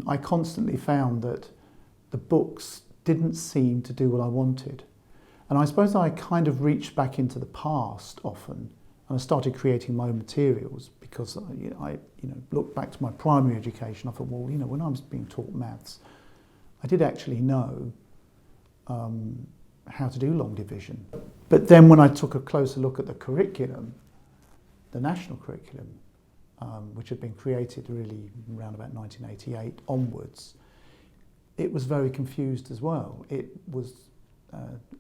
I constantly found that the books didn't seem to do what I wanted. And I suppose I kind of reached back into the past often, and I started creating my own materials because I looked back to my primary education. I thought, well, when I was being taught maths, I did actually know how to do long division. But then when I took a closer look at the curriculum, the national curriculum, which had been created really around about 1988 onwards, it was very confused as well. It was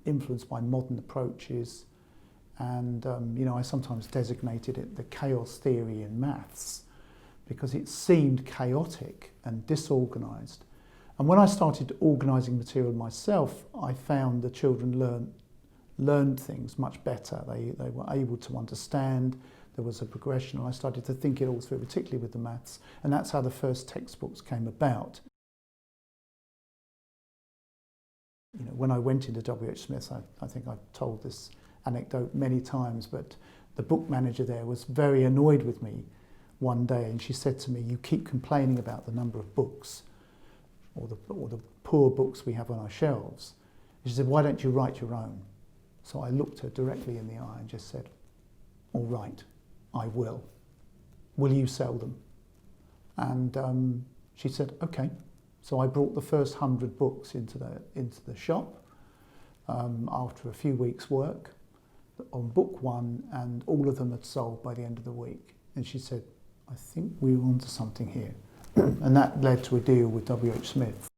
influenced by modern approaches, and I sometimes designated it the chaos theory in maths because it seemed chaotic and disorganised. And when I started organising material myself, I found the children learned things much better. They were able to understand. There was a progression, and I started to think it all through, particularly with the maths, and that's how the first textbooks came about. When I went into W.H. Smith, I think I've told this anecdote many times, but the book manager there was very annoyed with me one day, and she said to me, "You keep complaining about the number of books, or the poor books we have on our shelves." And she said, "Why don't you write your own?" So I looked her directly in the eye and just said, "All right, I will. Will you sell them?" And she said, "Okay." So I brought the first 100 books into the shop after a few weeks' work on book one, and all of them had sold by the end of the week. And she said, "I think we're onto something here." And that led to a deal with W.H. Smith.